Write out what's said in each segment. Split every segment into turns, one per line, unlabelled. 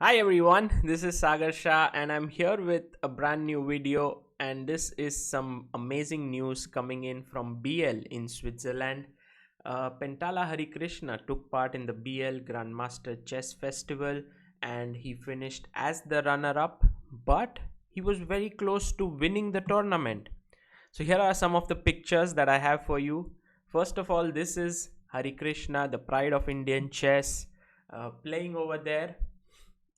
Hi everyone, this is Sagar Shah and I'm here with a brand new video, and this is some amazing news coming in from Biel in Switzerland. Pentala Harikrishna took part in the Biel Grandmaster Chess Festival and he finished as the runner-up, but he was very close to winning the tournament. So here are some of the pictures that I have for you. First of all, this is Harikrishna, the pride of Indian chess, playing over there,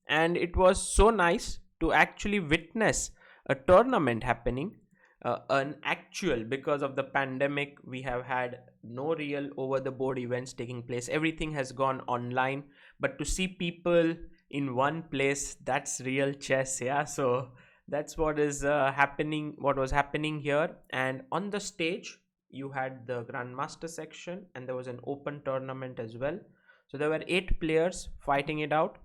and it was so nice to actually witness a tournament happening, an actual, because of the pandemic we have had no real over the board events taking place, everything has gone online, but to see people in one place, that's real chess. Yeah, so that's what is happening, what was happening here. And on the stage you had the grandmaster section and there was an open tournament as well. So there were 8 players fighting it out,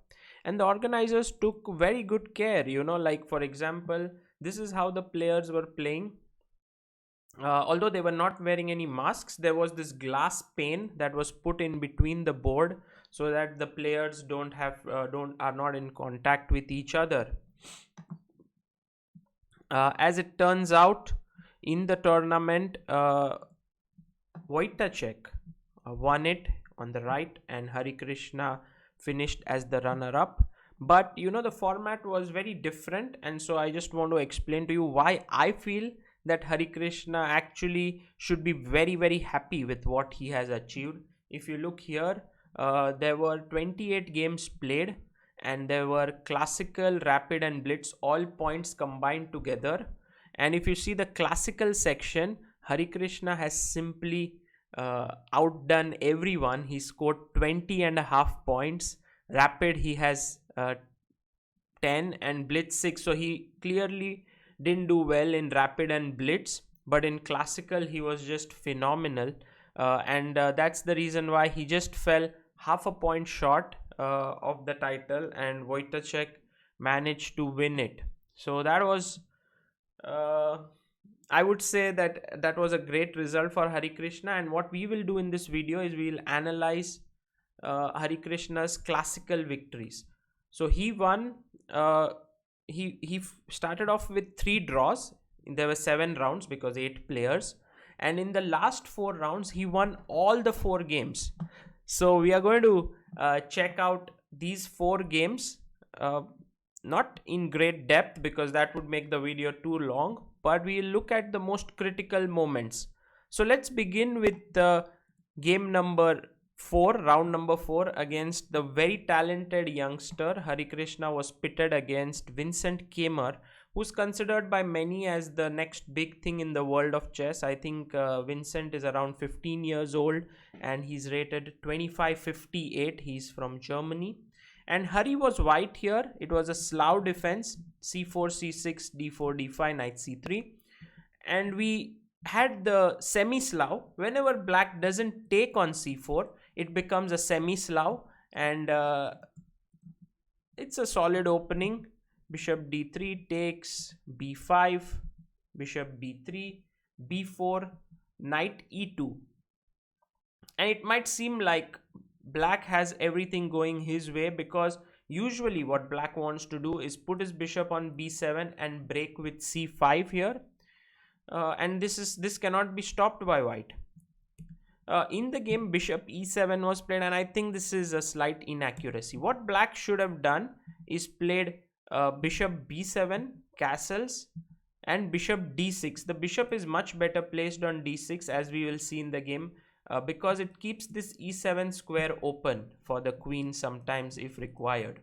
and the organizers took very good care, like for example, this is how the players were playing. Although they were not wearing any masks, there was this glass pane that was put in between the board so that the players don't are not in contact with each other. As it turns out, in the tournament, Wojtaszek won it on the right, and Harikrishna finished as the runner-up. But the format was very different, and so I just want to explain to you why I feel that Harikrishna actually should be very very happy with what he has achieved. If you look here, there were 28 games played, and there were classical, rapid and blitz, all points combined together. And if you see the classical section, Harikrishna has simply outdone everyone. He scored 20.5 points. Rapid, he has 10, and blitz 6. So he clearly didn't do well in rapid and blitz, but in classical he was just phenomenal. And that's the reason why he just fell half a point short of the title, and Wojtaszek managed to win it. So that was, I would say that was a great result for Harikrishna. And what we will do in this video is we will analyze Harikrishna's classical victories. So he won. He started off with 3 draws. There were 7 rounds because 8 players, and in the last 4 rounds he won all the 4 games. So we are going to check out these 4 games, not in great depth because that would make the video too long, but we will look at the most critical moments. So let's begin with the game number 4, round number 4, against the very talented youngster. Harikrishna was pitted against Vincent Keymer, who's considered by many as the next big thing in the world of chess. I think Vincent is around 15 years old and he's rated 2558. He's from Germany. And Hari was white here. It was a Slav defense, c4, c6, d4, d5, knight c3. And we had the semi-Slav. Whenever black doesn't take on c4, it becomes a semi-Slav, and it's a solid opening. Bishop d3 takes, b5, bishop b3, b4, knight e2. And it might seem like black has everything going his way, because usually what black wants to do is put his bishop on b7 and break with c5 here. And this cannot be stopped by white. In the game, bishop e7 was played, and I think this is a slight inaccuracy. What black should have done is played bishop b7, castles, and bishop d6. The bishop is much better placed on d6, as we will see in the game, because it keeps this e7 square open for the queen sometimes if required.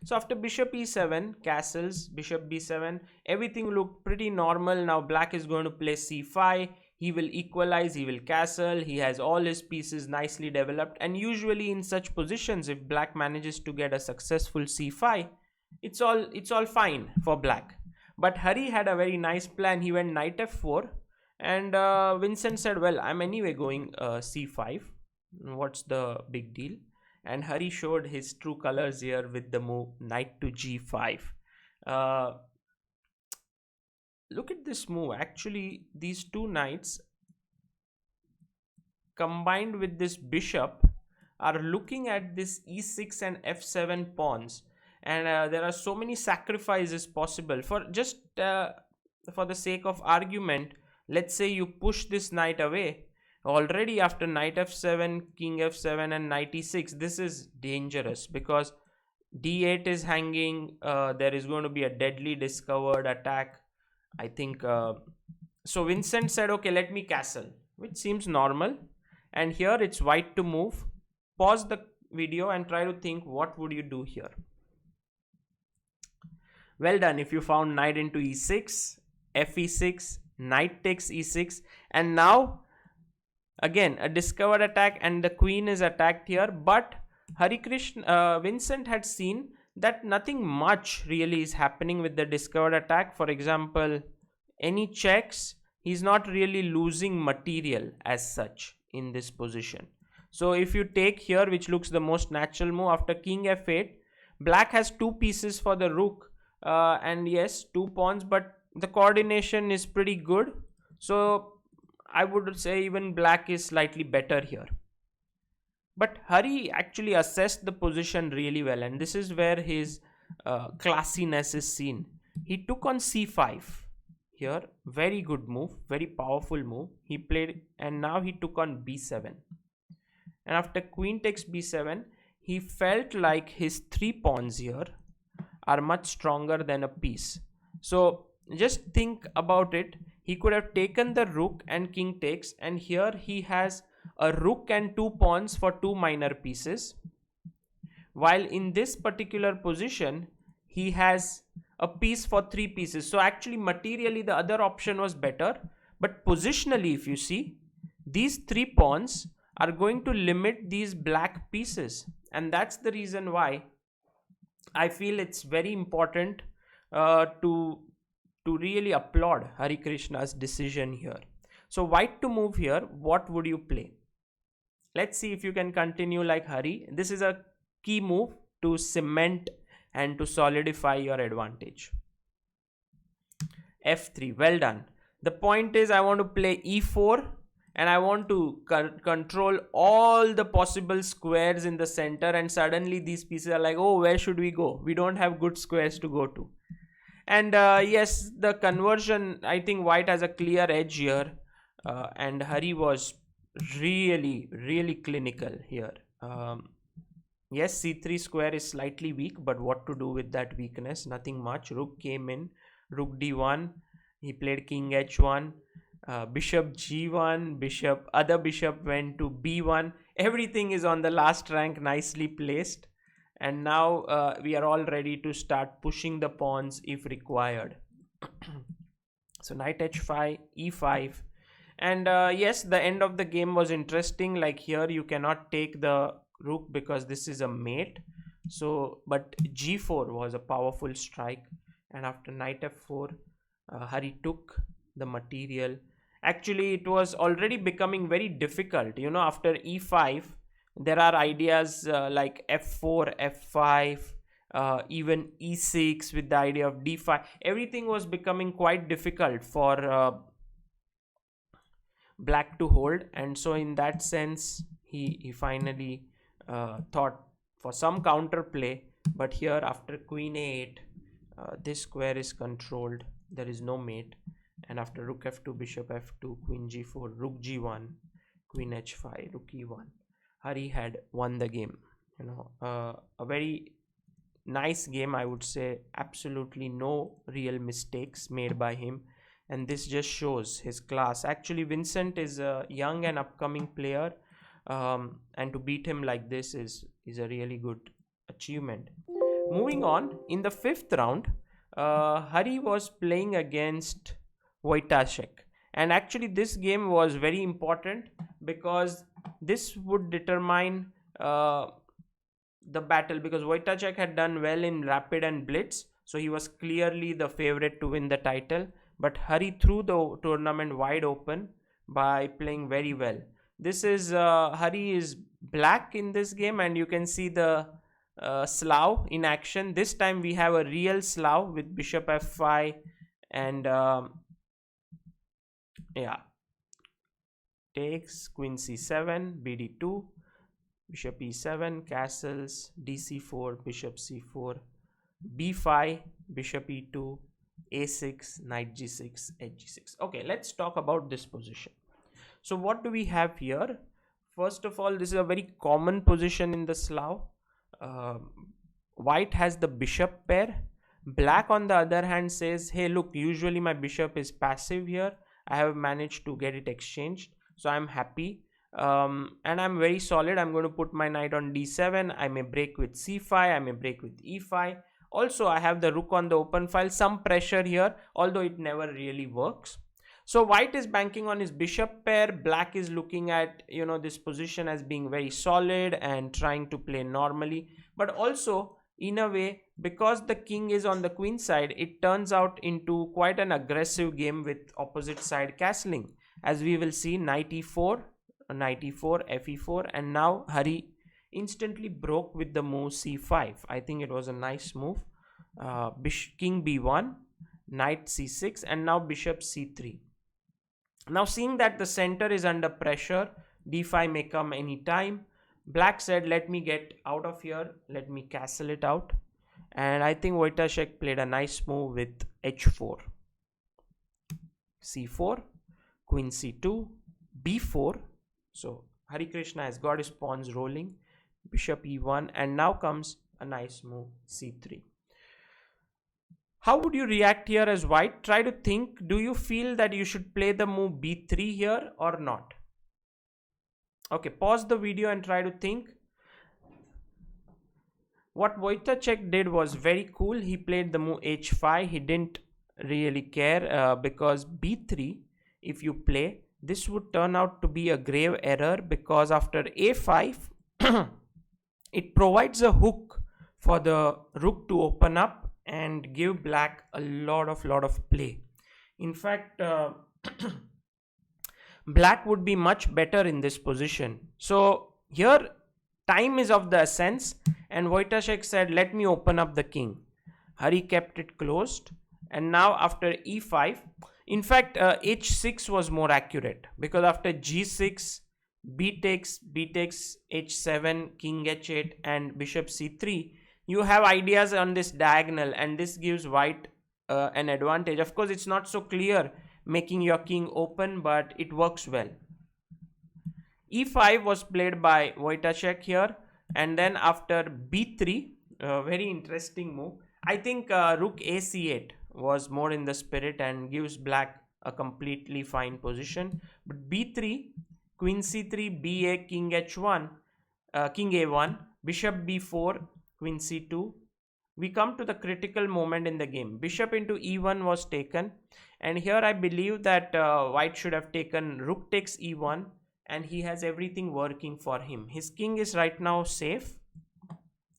So after bishop e7, castles, bishop b7, everything looked pretty normal. Now black is going to play c5. He will equalize, he will castle, he has all his pieces nicely developed, and usually in such positions, if black manages to get a successful c5, it's all fine for black. But Hari had a very nice plan. He went knight f4, and Vincent said, well, I'm anyway going c5, what's the big deal? And Hari showed his true colors here with the move knight to g5. Look at this move. Actually, these 2 knights combined with this bishop are looking at this e6 and f7 pawns, and there are so many sacrifices possible. For just for the sake of argument, let's say you push this knight away. Already after knight f7, king f7 and knight e6, this is dangerous because d8 is hanging. There is going to be a deadly discovered attack, I think. So Vincent said, okay, let me castle, which seems normal. And here it's white to move. Pause the video and try to think, what would you do here? Well done if you found knight into e6, fe6, knight takes e6, and now again a discovered attack and the queen is attacked here. But Harikrishna, Vincent had seen that nothing much really is happening with the discovered attack. For example, any checks, he's not really losing material as such in this position. So if you take here, which looks the most natural move, after king f8, black has two pieces for the rook, and yes, two pawns, but the coordination is pretty good. So I would say even black is slightly better here. But Hari actually assessed the position really well, and this is where his classiness is seen. He took on c5 here, very good move, very powerful move. He played, and now he took on b7. And after queen takes b7, he felt like his three pawns here are much stronger than a piece. So just think about it. He could have taken the rook and king takes, and here he has a rook and two pawns for two minor pieces. While in this particular position, he has a piece for three pieces. So actually materially the other option was better, but positionally if you see, these three pawns are going to limit these black pieces, and that's the reason why I feel it's very important to really applaud Harikrishna's decision here. So white to move here, what would you play? Let's see if you can continue like Hari. This is a key move to cement and to solidify your advantage. f3, well done. The point is, I want to play e4 and I want to control all the possible squares in the center, and suddenly these pieces are like, oh, where should we go? We don't have good squares to go to. And yes, the conversion, I think white has a clear edge here, and Hari was really clinical here. Yes, c3 square is slightly weak, but what to do with that weakness? Nothing much. Rook came in, rook d1, he played king h1, bishop g1, other bishop went to b1. Everything is on the last rank, nicely placed. And now we are all ready to start pushing the pawns if required. So knight h5, e5, and yes, the end of the game was interesting. Like here you cannot take the rook because this is a mate. So but g4 was a powerful strike, and after knight f4, Hari took the material. Actually it was already becoming very difficult, you know. After e5 there are ideas like f4, f5, even e6 with the idea of d5. Everything was becoming quite difficult for black to hold, and so in that sense he finally thought for some counter play. But here after queen a8, this square is controlled, there is no mate, and after rook f2, bishop f2, queen g4, rook g1, queen h5, rook e1, Hari had won the game. You know, a very nice game, I would say. Absolutely no real mistakes made by him, and this just shows his class. Actually Vincent is a young and upcoming player, and to beat him like this is a really good achievement. Moving on, in the fifth round, Hari was playing against Wojtaszek, and actually this game was very important because this would determine the battle, because Wojtaszek had done well in rapid and blitz, so he was clearly the favorite to win the title. But Hari threw the tournament wide open by playing very well. This is Hari is black in this game, and you can see the Slav in action. This time we have a real Slav with bishop f5 and yeah, takes, queen c7, bd2, bishop e7, castles, dc4, bishop c4, b5, bishop e2, a6, knight g6, h6. Okay, let's talk about this position. So what do we have here? First of all, this is a very common position in the Slav. White has the bishop pair. Black on the other hand says, hey look, usually my bishop is passive here. I have managed to get it exchanged, so I'm happy. And I'm very solid. I'm going to put my knight on d7. I may break with c5, I may break with e5. Also, I have the rook on the open file, some pressure here, although it never really works. So white is banking on his bishop pair. Black is looking at, you know, this position as being very solid and trying to play normally. But also, in a way, because the king is on the queen side, it turns out into quite an aggressive game with opposite side castling. As we will see, knight e4, knight e4, fe4, and now Hari instantly broke with the move c5. I think it was a nice move. King b1, knight c6, and now bishop c3. Now seeing that the center is under pressure, d5 may come anytime. Black said, let me get out of here, let me castle it out. And I think Wojtaszek played a nice move with h4. c4, queen c2, b4. So Harikrishna has got his pawns rolling. Bishop e1, and now comes a nice move c3. How would you react here as white? Try to think, do you feel that you should play the move b3 here or not? Okay, pause the video and try to think. What Wojtaszek did was very cool. He played the move h5. He didn't really care because b3, if you play, this would turn out to be a grave error, because after a5, it provides a hook for the rook to open up and give black a lot of play. In fact, black would be much better in this position. So here time is of the essence, and Wojtaszek said, let me open up the king. Hari kept it closed, and now after e5, in fact h6 was more accurate, because after g6, b takes h7, king h8, and bishop c3, you have ideas on this diagonal, and this gives white an advantage. Of course, it's not so clear making your king open, but it works well. e5 was played by Wojtaszek here, and then after b3, very interesting move. I think rook ac8 was more in the spirit and gives black a completely fine position. But b3, queen c3, ba, king h1, king a1, bishop b4, queen c2. We come to the critical moment in the game. Bishop into e1 was taken, and here I believe that white should have taken rook takes e1, and he has everything working for him. His king is right now safe,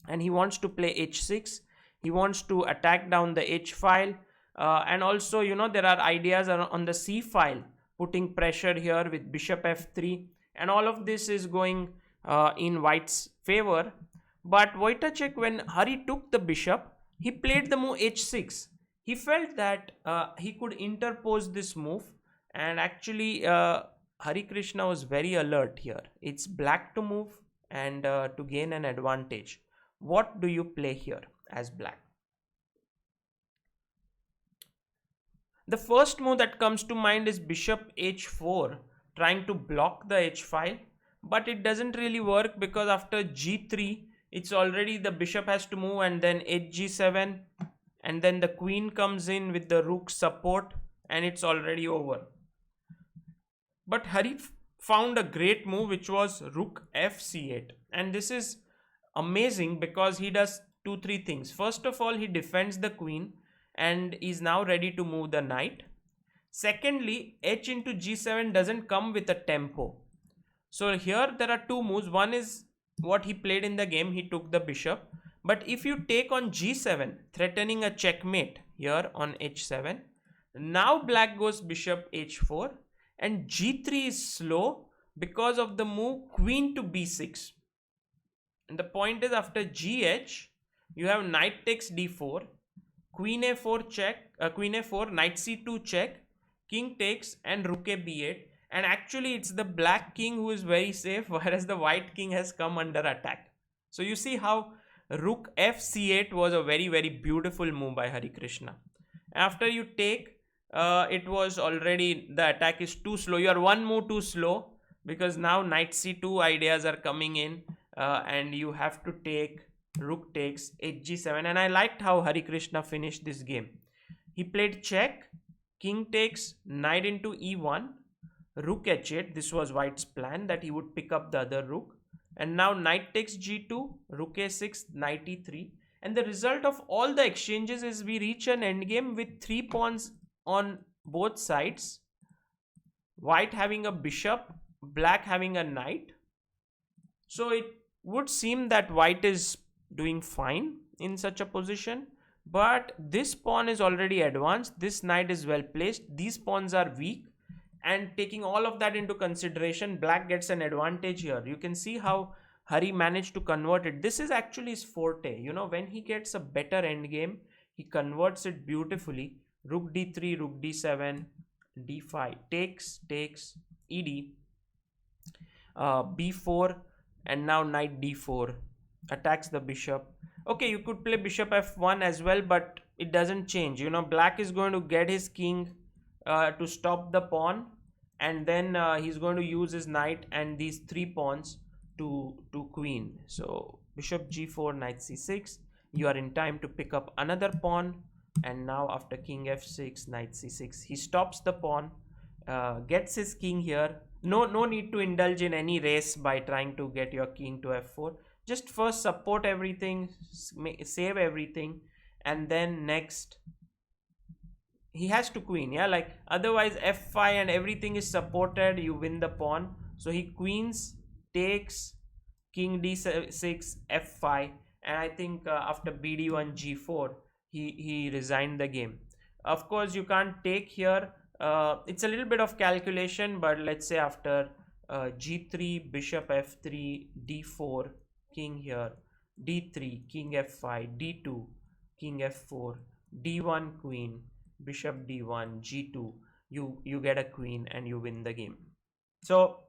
and he wants to play h6. He wants to attack down the h file, and also, you know, there are ideas on the c file, putting pressure here with bishop f3, and all of this is going in white's favor. But Wojtaszek, when Hari took the bishop, he played the move h6. He felt that he could interpose this move, and actually Harikrishna was very alert here. It's black to move and to gain an advantage. What do you play here as black? The first move that comes to mind is bishop h4, trying to block the h file, but it doesn't really work, because after g3, it's already the bishop has to move, and then hg7, and then the queen comes in with the rook support, and it's already over. But Hari found a great move, which was rook fc8, and this is amazing because he does 2-3 things. First of all, he defends the queen and is now ready to move the knight. Secondly, h into g7 doesn't come with a tempo. So here there are two moves. One is what he played in the game, he took the bishop. But if you take on g7, threatening a checkmate here on h7, now black goes bishop h4, and g3 is slow because of the move queen to b6. And the point is, after gh, you have knight takes d4, queen a4 check, queen a4, knight c2 check, king takes, and rook a b8. and actually it's the black king who is very safe, whereas the white king has come under attack. So you see how rook fc8 was a very, very beautiful move by Harikrishna. After you take, it was already, the attack is too slow. You are one move too slow, because now knight c2 ideas are coming in, and you have to take rook takes hg7. And I liked how Harikrishna finished this game. He played check, king takes, knight into e1, rook h8. This was white's plan, that he would pick up the other rook. And now knight takes g2, rook a6, knight e3. And the result of all the exchanges is we reach an endgame with 3 pawns on both sides. White having a bishop, black having a knight. So it would seem that white is doing fine in such a position. But this pawn is already advanced. This knight is well placed. These pawns are weak. And taking all of that into consideration, black gets an advantage here. You can see how Hari managed to convert it. This is actually his forte. You know, when he gets a better endgame, he converts it beautifully. Rook d3, rook d7, d5, takes, ed, b4, and now knight d4, attacks the bishop. Okay, you could play bishop f1 as well, but it doesn't change. You know, black is going to get his king to stop the pawn, and then he's going to use his knight and these 3 pawns to queen. So bishop g4, knight c6. You are in time to pick up another pawn, and now after king f6, knight c6, he stops the pawn, gets his king here. No need to indulge in any race by trying to get your king to f4. Just first support everything, save everything, and then next he has to queen. Yeah, like otherwise f5 and everything is supported, you win the pawn. So he queens, takes, king d6, f5, and I think after bd1 g4 he resigned the game. Of course you can't take here. It's a little bit of calculation, but let's say after g3, bishop f3, d4, king here, d3, king f5, d2, king f4, d1, queen, bishop d1, g2, you get a queen and you win the game. So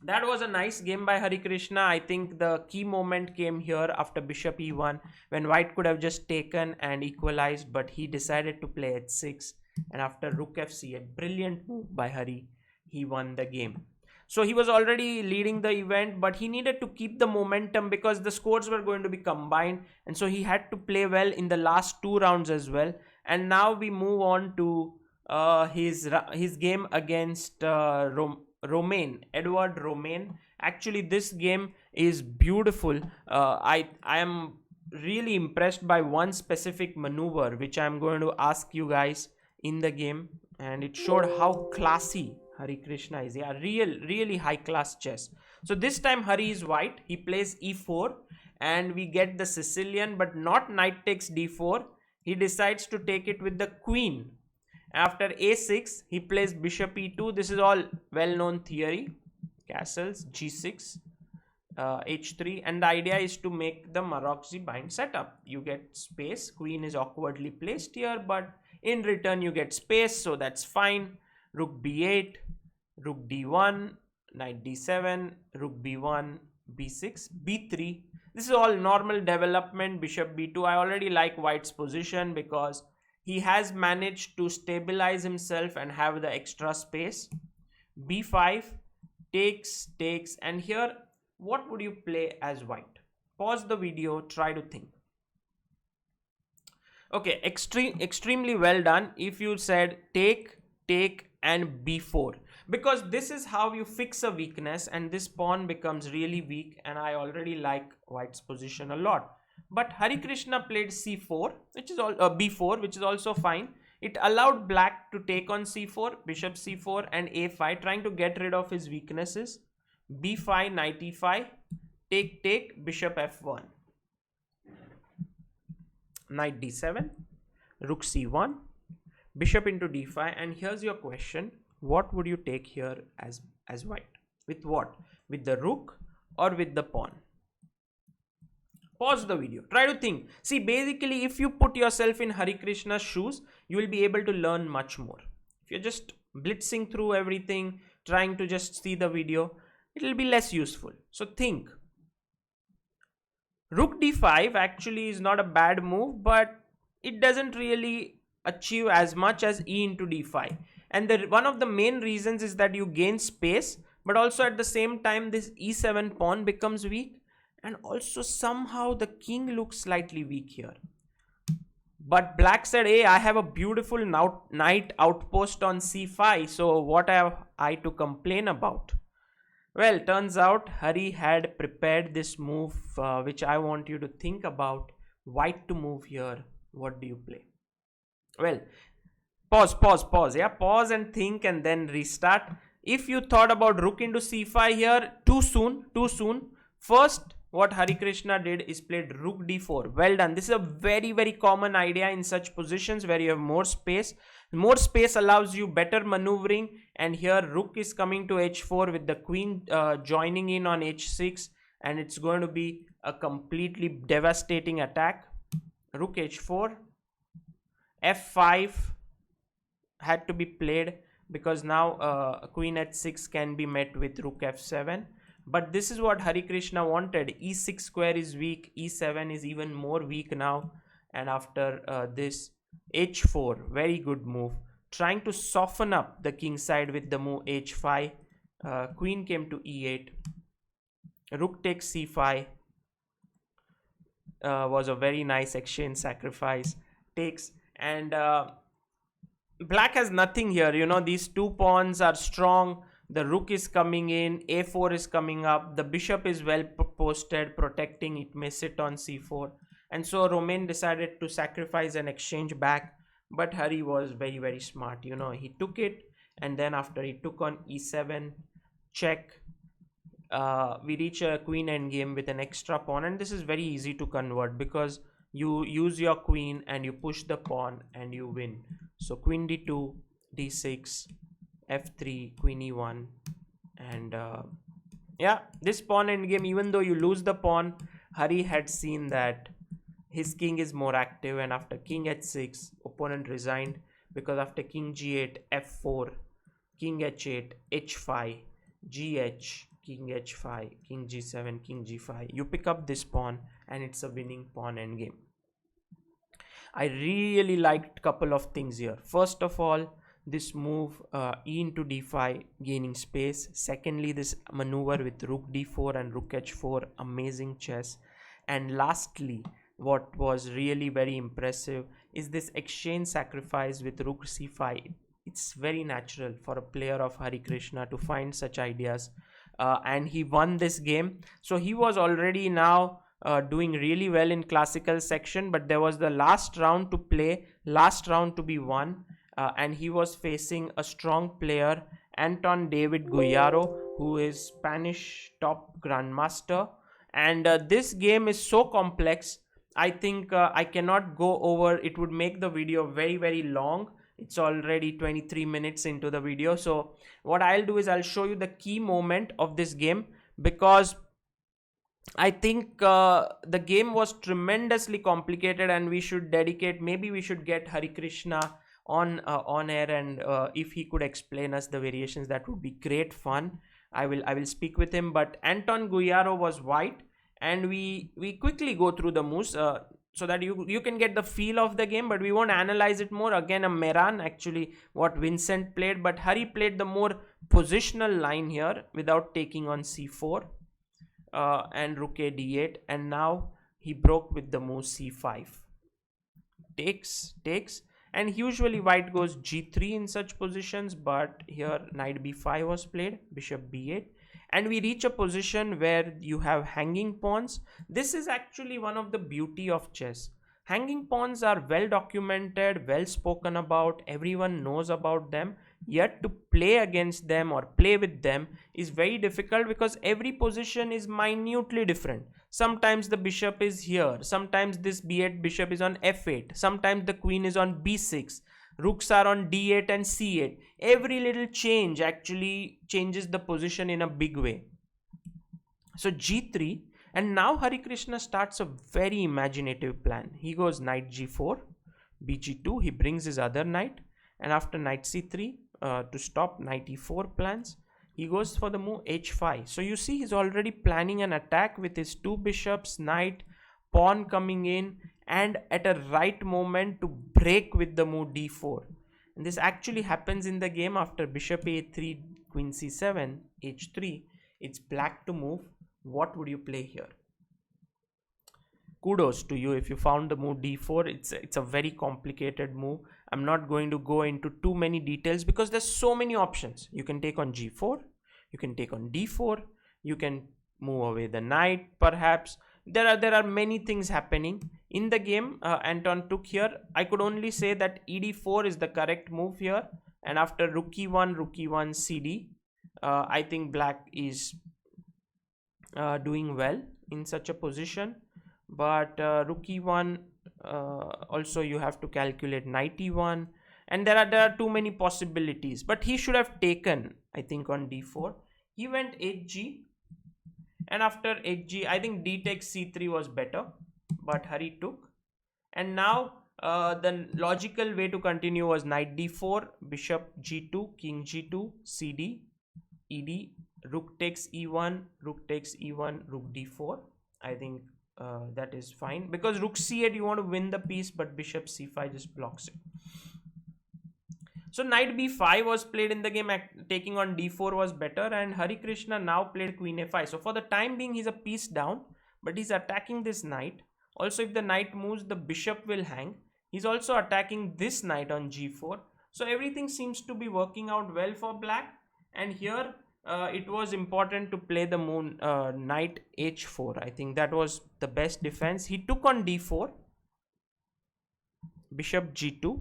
that was a nice game by Harikrishna. I think the key moment came here after bishop e1, when white could have just taken and equalized, but he decided to play h6, and after rook fc8, brilliant move by Hari, he won the game. So he was already leading the event, but he needed to keep the momentum because the scores were going to be combined, and so he had to play well in the last 2 rounds as well. And now we move on to his game against Romain, Edward Romain. Actually, this game is beautiful. I am really impressed by one specific maneuver, which I am going to ask you guys in the game, and it showed how classy Harikrishna is. Yeah, really high class chess. So this time Hari is white. He plays e4, and we get the Sicilian, but not knight takes d4. He decides to take it with the queen. After a6, he plays bishop e2. This is all well-known theory. Castles, g6, h3. And the idea is to make the Maroczy bind setup. You get space. Queen is awkwardly placed here, but in return you get space, so that's fine. Rook b8, rook d1, knight d7, rook b1, b6, b3. This is all normal development. Bishop b2. I already like white's position because he has managed to stabilize himself and have the extra space. b5, takes, and here what would you play as white? Pause the video, try to think. Okay, extremely well done if you said take, and b4, because this is how you fix a weakness, and this pawn becomes really weak, and I already like white's position a lot. But Harikrishna played c4, which is all b4, which is also fine. It allowed black to take on c4, bishop c4, and a5, trying to get rid of his weaknesses. b5, knight e5, take, bishop f1, knight d7, rook c1, bishop into d5. And here's your question: what would you take here as white? With what? With the rook or with the pawn? Pause the video, try to think. See, basically if you put yourself in Harikrishna's shoes, you will be able to learn much more. If you're just blitzing through everything, trying to just see the video, it will be less useful. So think. Rook d5 actually is not a bad move, but it doesn't really achieve as much as e into d5. And one of the main reasons is that you gain space, but also at the same time this e7 pawn becomes weak, and also somehow the king looks slightly weak here. But black said, hey, I have a beautiful knight outpost on c5, so what have I to complain about? Well, turns out Hari had prepared this move, which I want you to think about. White to move here. What do you play? Well, pause. Yeah, pause and think and then restart. If you thought about rook into c5 here, too soon. First, what Harikrishna did is played rook d4. Well done. This is a very, very common idea in such positions where you have more space. More space allows you better maneuvering, and here rook is coming to h4 with the queen joining in on h6, and it's going to be a completely devastating attack. Rook h4, f5 had to be played because now queen h6 can be met with rook f7. But this is what Harikrishna wanted. e6 square is weak, e7 is even more weak now, and after this h4, very good move, trying to soften up the king side with the move h5. Queen came to e8, rook takes c5, was a very nice exchange sacrifice, takes, and black has nothing here. You know, these two pawns are strong, the rook is coming in, a4 is coming up, the bishop is well posted, protecting, it may sit on c4. And so Romain decided to sacrifice and exchange back, but Hari was very, very smart. You know, he took it, and then after he took on e7, check, we reach a queen endgame with an extra pawn, and this is very easy to convert because you use your queen and you push the pawn and you win. So queen d2, d6, f3, queen e1, and yeah, this pawn endgame, even though you lose the pawn, Hari had seen that his king is more active, and after king h6, opponent resigned, because after king g8, f4, king h8, h5, gh, king h5, king g7, king g5, you pick up this pawn and it's a winning pawn endgame. I really liked a couple of things here. First of all, this move e into d5, gaining space. Secondly, this maneuver with rook d4 and rook h4, amazing chess. And lastly, what was really very impressive is this exchange sacrifice with rook c5. It's very natural for a player of Harikrishna to find such ideas, and he won this game. So he was already now doing really well in classical section, but there was the last round to play, last round to be won, and he was facing a strong player, Anton David, who is Spanish top grandmaster. And this game is so complex, I think I cannot go over, it would make the video very, very long. It's already 23 minutes into the video. So what I'll do is I'll show you the key moment of this game, because I think the game was tremendously complicated, and we should dedicate, maybe we should get Harikrishna on air, and if he could explain us the variations, that would be great fun. I will speak with him. But Anton Guyaro was white, and we quickly go through the moves so that you can get the feel of the game, but we won't analyze it more. Again, a Mehran, actually what Vincent played, but Hari played the more positional line here without taking on c4 and rook a d8, and now he broke with the move c5, takes, and usually white goes g3 in such positions, but here knight b5 was played, bishop b8, and we reach a position where you have hanging pawns. This is actually one of the beauty of chess. Hanging pawns are well documented, well spoken about, everyone knows about them, yet to play against them or play with them is very difficult, because every position is minutely different. Sometimes the bishop is here, sometimes this b8 bishop is on f8, sometimes the queen is on b6, rooks are on d8 and c8. Every little change actually changes the position in a big way. So g3, and now Harikrishna starts a very imaginative plan. He goes knight g4, bg2, he brings his other knight, and after knight c3 to stop knight e4 plans, he goes for the move h5. So you see he's already planning an attack with his two bishops, knight, pawn coming in, and at a right moment to break with the move d4. And this actually happens in the game after bishop a3, queen c7, h3. It's black to move. What would you play here? Kudos to you if you found the move d4. It's a very complicated move. I'm not going to go into too many details because there's so many options. You can take on g4, you can take on d4, you can move away the knight perhaps. There are many things happening in the game. Anton took here. I could only say that ed4 is the correct move here, and after rook e1 cd, I think black is doing well in such a position. But rook e1, also you have to calculate knight e1, and there are too many possibilities. But he should have taken, I think, on d4. He went hg, and after hg, I think d takes c3 was better, but Hari took. And now the logical way to continue was knight d4, bishop g2, king g2, cd, ed, rook takes e1, rook takes e1, rook d4. I think that is fine, because rook c8 you want to win the piece, but bishop c5 just blocks it. So knight b5 was played in the game. Taking on d4 was better, and Harikrishna now played queen a5. So for the time being he's a piece down, but he's attacking this knight. Also, if the knight moves, the bishop will hang. He's also attacking this knight on g4. So everything seems to be working out well for black, and here it was important to play the knight h4. I think that was the best defense. He took on d4, bishop g2,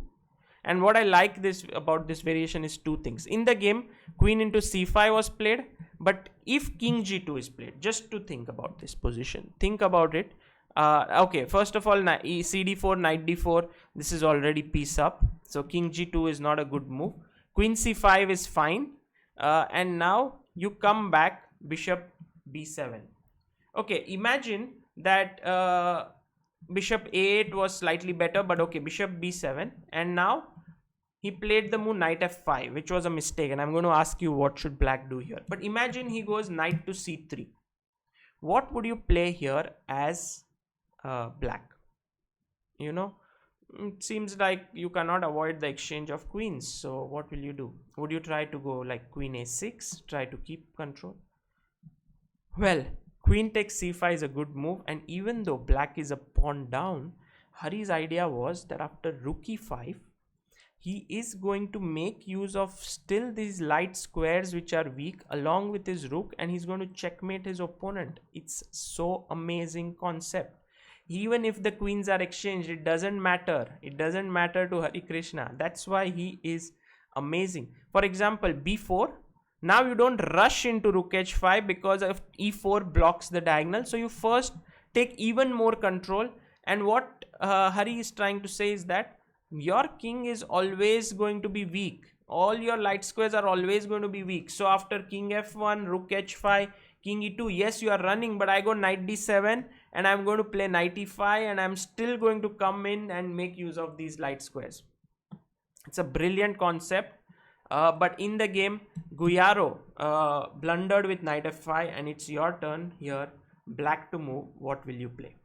and what I like about this variation is two things. In the game, queen into c5 was played, but if king g2 is played, just to think about this position, think about it. Okay, first of all, cd4, knight d4, this is already piece up, so king g2 is not a good move. Queen c5 is fine. And now you come back, bishop b7. Okay, imagine that bishop a8 was slightly better, but okay, bishop b7, and now he played the move knight f5, which was a mistake, and I'm going to ask you what should black do here. But imagine he goes knight to c3. What would you play here as black? You know, it seems like you cannot avoid the exchange of queens. So what will you do? Would you try to go like queen a6, try to keep control? Well, queen takes c5 is a good move, and even though black is a pawn down, Hari's idea was that after rook e5, he is going to make use of still these light squares which are weak along with his rook, and he's going to checkmate his opponent. It's so amazing concept. Even if the queens are exchanged, it doesn't matter. It doesn't matter to Harikrishna. That's why he is amazing. For example, b4. Now you don't rush into rook h5 because of e4 blocks the diagonal. So you first take even more control. And what Hari is trying to say is that your king is always going to be weak. All your light squares are always going to be weak. So after king f1, rook h5, king e2, yes, you are running, but I go knight d7, and I'm going to play knight e5, and I'm still going to come in and make use of these light squares. It's a brilliant concept, but in the game, Guyaro blundered with knight f5, and it's your turn here, black to move. What will you play?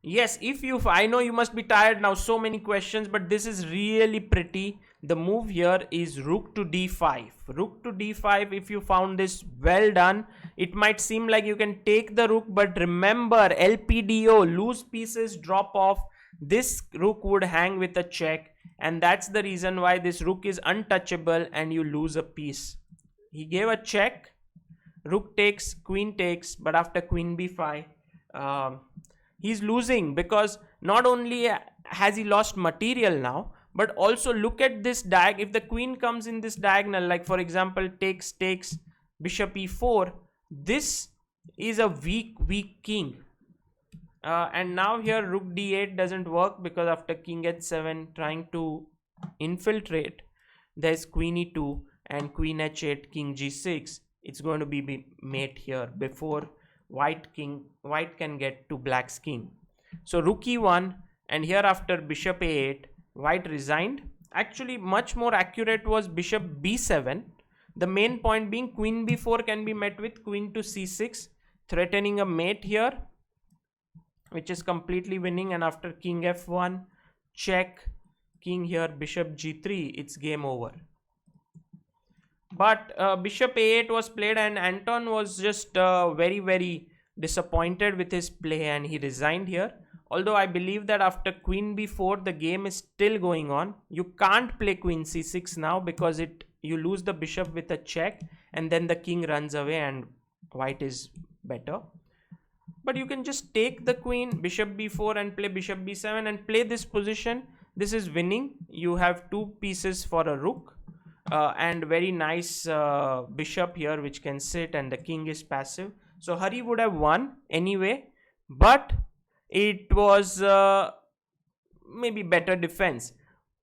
Yes, I know you must be tired now, so many questions, but this is really pretty. The move here is rook to d5. Rook to d5, if you found this, well done. It might seem like you can take the rook, but remember, LPDO, loose pieces drop off. This rook would hang with a check, and that's the reason why this rook is untouchable and you lose a piece. He gave a check, rook takes, queen takes, but after queen b5, he's losing, because not only has he lost material now, but also look at this diagonal. If the queen comes in this diagonal, like for example takes bishop e4, this is a weak king, and now here rook d8 doesn't work, because after king h7 trying to infiltrate, there's queen e2 and queen h8, king g6. It's going to be mate here before white can get to black's king. So rook e1, and here after bishop a8, white resigned, Actually, much more accurate was bishop b7. The main point being queen b4 can be met with queen to c6, threatening a mate here, which is completely winning. And after king f1, check, king here, bishop g3, it's game over. But bishop a8 was played, and Anton was just very disappointed with his play, and he resigned here. Although I believe that after queen b4, the game is still going on. You can't play queen c6 now, because you lose the bishop with a check, and then the king runs away and white is better. But you can just take the queen, bishop b4, and play bishop b7 and play this position. This is winning. You have two pieces for a rook, and very nice bishop here which can sit, and the king is passive. So Hari would have won anyway, but it was maybe better defense.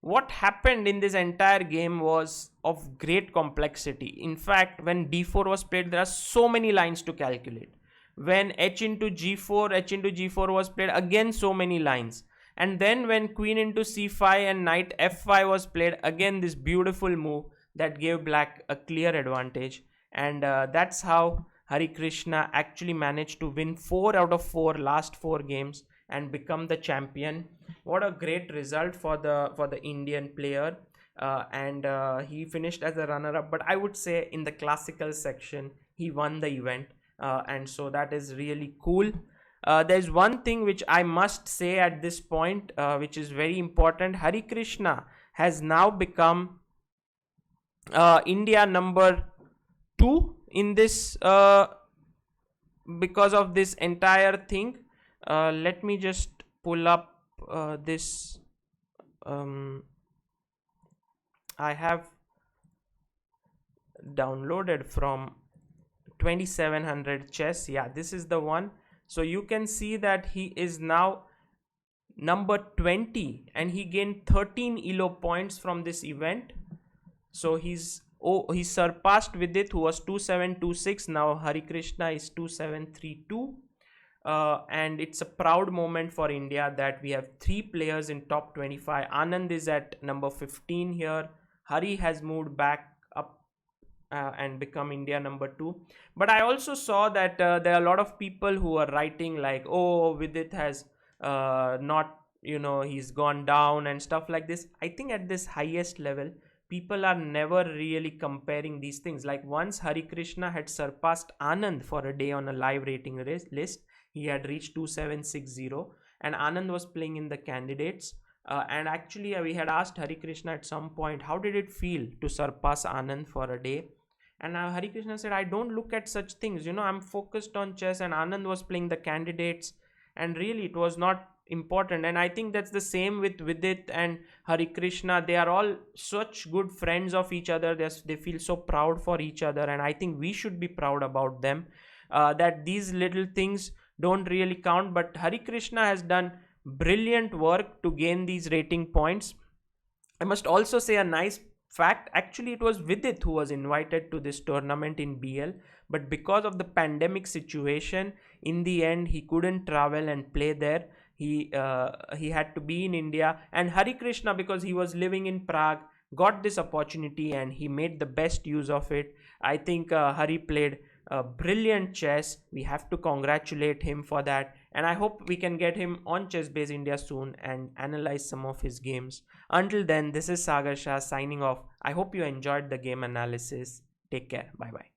What happened in this entire game was of great complexity. In fact, when d4 was played, there are so many lines to calculate. When h into g4 was played, again so many lines. And then when queen into c5 and knight f5 was played, again this beautiful move that gave black a clear advantage. And that's how Harikrishna actually managed to win 4 out of 4 last 4 games and become the champion. What a great result for the Indian player. And he finished as a runner-up, but I would say in the classical section he won the event. And so that is really cool. There's one thing which I must say at this point, which is very important. Harikrishna has now become India number 2 in this, because of this entire thing. Let me just pull up this. I have downloaded from 2700 chess. Yeah, this is the one. So you can see that he is now number 20, and he gained 13 ELO points from this event. So he surpassed Vidit, who was 2726. Now Harikrishna is 2732. And it's a proud moment for India that we have 3 players in top 25. Anand is at number 15 here. Hari has moved back up and become India number 2. But I also saw that there are a lot of people who are writing like, oh, Vidit has not, he's gone down and stuff like this. I think at this highest level, people are never really comparing these things. Like once Harikrishna had surpassed Anand for a day on a live rating list. He had reached 2760, and Anand was playing in the candidates. And actually we had asked Harikrishna at some point, how did it feel to surpass Anand for a day? And Harikrishna said, I don't look at such things. I'm focused on chess, and Anand was playing the candidates, and really it was not important. And I think that's the same with Vidit and Harikrishna. They are all such good friends of each other. They feel so proud for each other, and I think we should be proud about them. That these little things don't really count, but Harikrishna has done brilliant work to gain these rating points. I must also say a nice fact. Actually, it was Vidit who was invited to this tournament in BL, but because of the pandemic situation, in the end he couldn't travel and play there. He had to be in India, and Harikrishna, because he was living in Prague, got this opportunity and he made the best use of it. I think Hari played brilliant chess. We have to congratulate him for that, and I hope we can get him on ChessBase India soon and analyze some of his games. Until then, this is Sagar Shah signing off. I hope you enjoyed the game analysis. Take care. Bye bye.